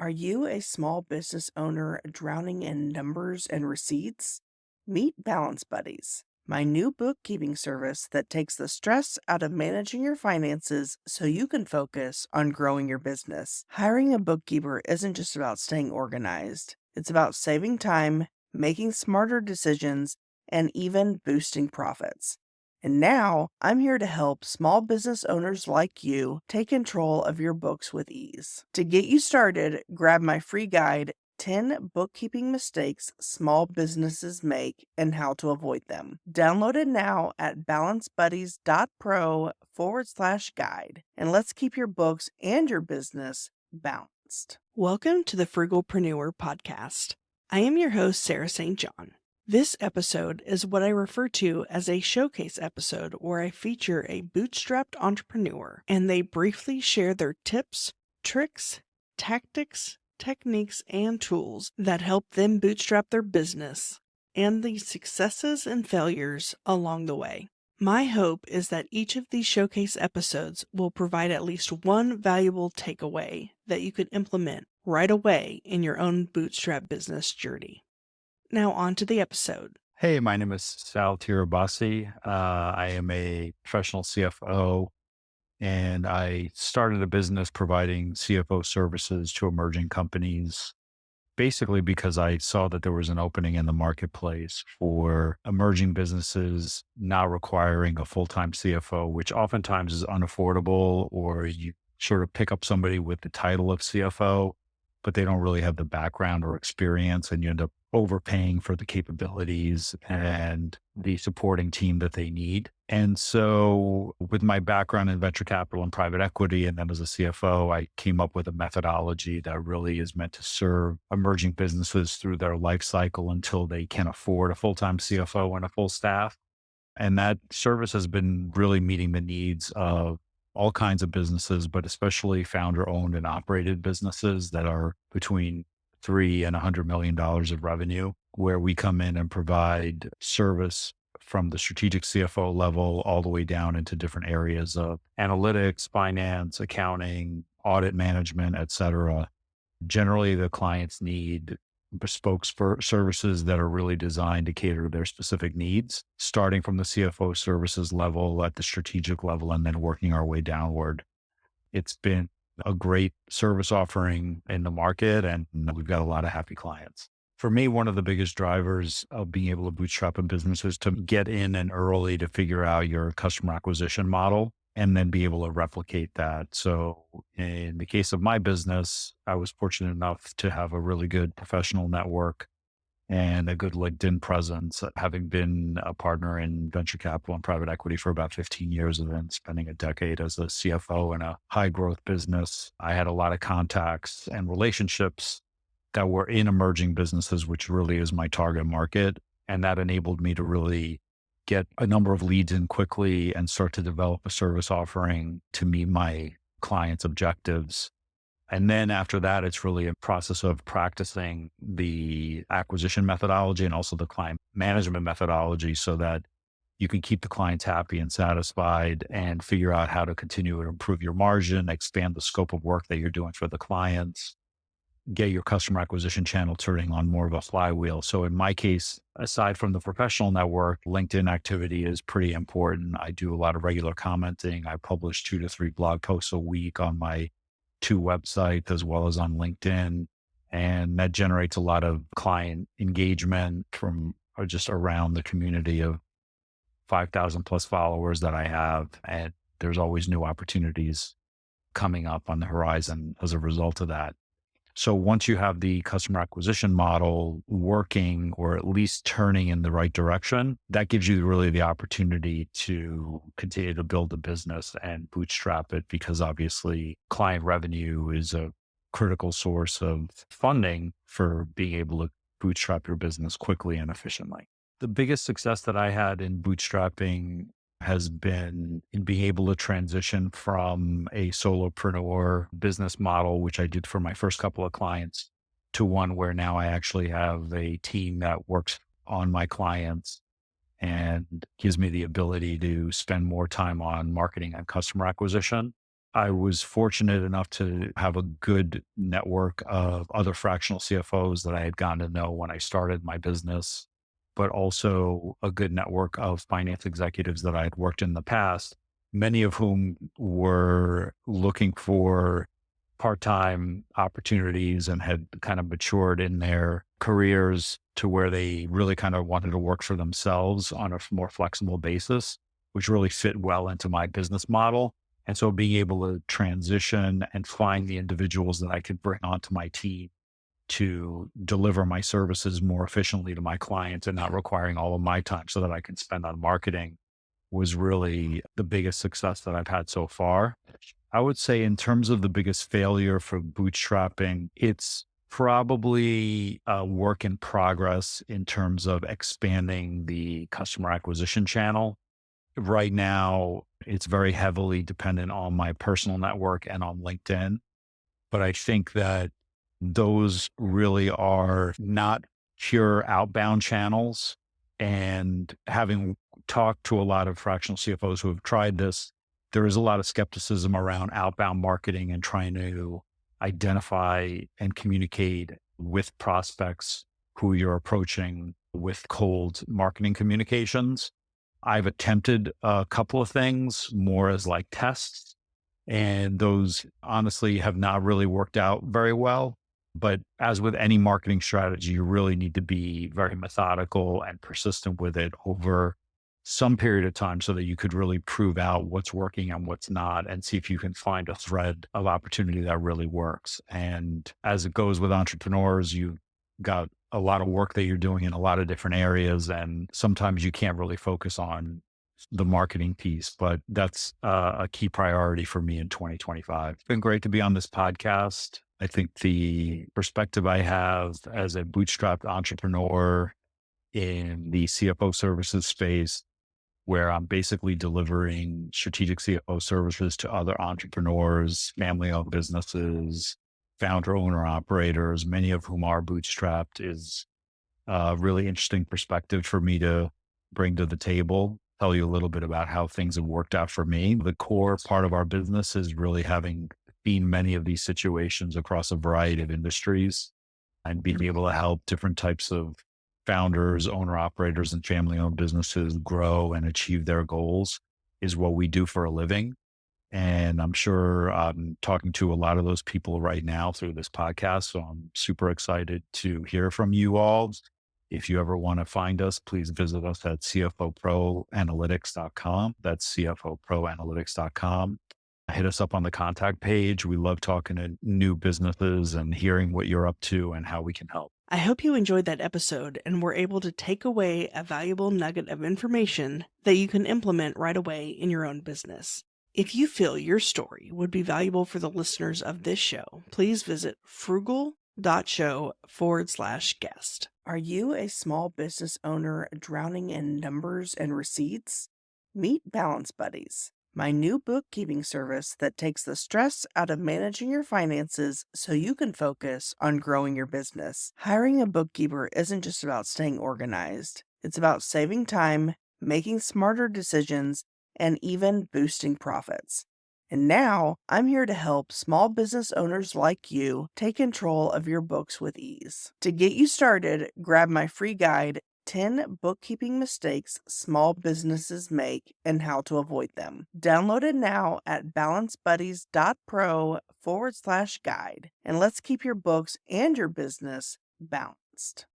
Are you a small business owner drowning in numbers and receipts? Meet Balance Buddies, my new bookkeeping service that takes the stress out of managing your finances so you can focus on growing your business. Hiring a bookkeeper isn't just about staying organized, it's about saving time, making smarter decisions, and even boosting profits. And now I'm here to help small business owners like you take control of your books with ease. To get you started, grab my free guide, 10 Bookkeeping Mistakes Small Businesses Make and How to Avoid Them. Download it now at balancebuddies.pro/guide. And let's keep your books and your business balanced. Welcome to the Frugalpreneur podcast. I am your host, Sarah St. John. This episode is what I refer to as a showcase episode where I feature a bootstrapped entrepreneur and they briefly share their tips, tricks, tactics, techniques, and tools that help them bootstrap their business and the successes and failures along the way. My hope is that each of these showcase episodes will provide at least one valuable takeaway that you could implement right away in your own bootstrap business journey. Now on to the episode. Hey, my name is Sal Tirabassi. I am a professional CFO, and I started a business providing CFO services to emerging companies, basically because I saw that there was an opening in the marketplace for emerging businesses not requiring a full-time CFO, which oftentimes is unaffordable, or you sort of pick up somebody with the title of CFO, but they don't really have the background or experience, and you end up overpaying for the capabilities and the supporting team that they need. And so with my background in venture capital and private equity, and then as a CFO, I came up with a methodology that really is meant to serve emerging businesses through their life cycle until they can afford a full-time CFO and a full staff. And that service has been really meeting the needs of all kinds of businesses, but especially founder-owned and operated businesses that are between $3 and $100 million of revenue, where we come in and provide service from the strategic CFO level all the way down into different areas of analytics, finance, accounting, audit management, et cetera. Generally, the clients need bespoke services that are really designed to cater to their specific needs, starting from the CFO services level at the strategic level and then working our way downward. It's been a great service offering in the market, and we've got a lot of happy clients. For me, one of the biggest drivers of being able to bootstrap a business is to get in and early to figure out your customer acquisition model and then be able to replicate that. So in the case of my business, I was fortunate enough to have a really good professional network and a good LinkedIn presence, having been a partner in venture capital and private equity for about 15 years and then spending a decade as a CFO in a high growth business. I had a lot of contacts and relationships that were in emerging businesses, which really is my target market. And that enabled me to really get a number of leads in quickly and start to develop a service offering to meet my clients' objectives. And then after that, it's really a process of practicing the acquisition methodology and also the client management methodology so that you can keep the clients happy and satisfied and figure out how to continue to improve your margin, expand the scope of work that you're doing for the clients, get your customer acquisition channel turning on more of a flywheel. So in my case, aside from the professional network, LinkedIn activity is pretty important. I do a lot of regular commenting. I publish 2 to 3 blog posts a week on my 2 websites as well as on LinkedIn. And that generates a lot of client engagement from just around the community of 5,000 plus followers that I have. And there's always new opportunities coming up on the horizon as a result of that. So once you have the customer acquisition model working or at least turning in the right direction, that gives you really the opportunity to continue to build a business and bootstrap it, because obviously client revenue is a critical source of funding for being able to bootstrap your business quickly and efficiently. The biggest success that I had in bootstrapping has been in being able to transition from a solopreneur business model, which I did for my first couple of clients, to one where now I actually have a team that works on my clients and gives me the ability to spend more time on marketing and customer acquisition. I was fortunate enough to have a good network of other fractional CFOs that I had gotten to know when I started my business, but also a good network of finance executives that I had worked in the past, many of whom were looking for part-time opportunities and had kind of matured in their careers to where they really kind of wanted to work for themselves on a more flexible basis, which really fit well into my business model. And so being able to transition and find the individuals that I could bring onto my team to deliver my services more efficiently to my clients and not requiring all of my time so that I can spend on marketing was really the biggest success that I've had so far. I would say, in terms of the biggest failure for bootstrapping, it's probably a work in progress in terms of expanding the customer acquisition channel. Right now, it's very heavily dependent on my personal network and on LinkedIn. But I think that those really are not pure outbound channels. And having talked to a lot of fractional CFOs who have tried this, there is a lot of skepticism around outbound marketing and trying to identify and communicate with prospects who you're approaching with cold marketing communications. I've attempted a couple of things more as like tests, and those honestly have not really worked out very well. But as with any marketing strategy, you really need to be very methodical and persistent with it over some period of time so that you could really prove out what's working and what's not and see if you can find a thread of opportunity that really works. And as it goes with entrepreneurs, you got a lot of work that you're doing in a lot of different areas. And sometimes you can't really focus on the marketing piece, but that's a key priority for me in 2025. It's been great to be on this podcast. I think the perspective I have as a bootstrapped entrepreneur in the CFO services space, where I'm basically delivering strategic CFO services to other entrepreneurs, family owned businesses, founder, owner, operators, many of whom are bootstrapped, is a really interesting perspective for me to bring to the table. Tell you a little bit about how things have worked out for me. The core part of our business is really having seen many of these situations across a variety of industries and being able to help different types of founders, owner operators, and family owned businesses grow and achieve their goals is what we do for a living. And I'm sure I'm talking to a lot of those people right now through this podcast. So I'm super excited to hear from you all. If you ever want to find us, please visit us at cfoproanalytics.com. That's cfoproanalytics.com. Hit us up on the contact page. We love talking to new businesses and hearing what you're up to and how we can help. I hope you enjoyed that episode and were able to take away a valuable nugget of information that you can implement right away in your own business. If you feel your story would be valuable for the listeners of this show, please visit frugal.show/guest. Are you a small business owner drowning in numbers and receipts? Meet Balance Buddies, my new bookkeeping service that takes the stress out of managing your finances so you can focus on growing your business. Hiring a bookkeeper isn't just about staying organized. It's about saving time, making smarter decisions, and even boosting profits. And now I'm here to help small business owners like you take control of your books with ease. To get you started, grab my free guide, 10 bookkeeping mistakes small businesses make and how to avoid them. Download it now at balancebuddies.pro/guide. And let's keep your books and your business balanced.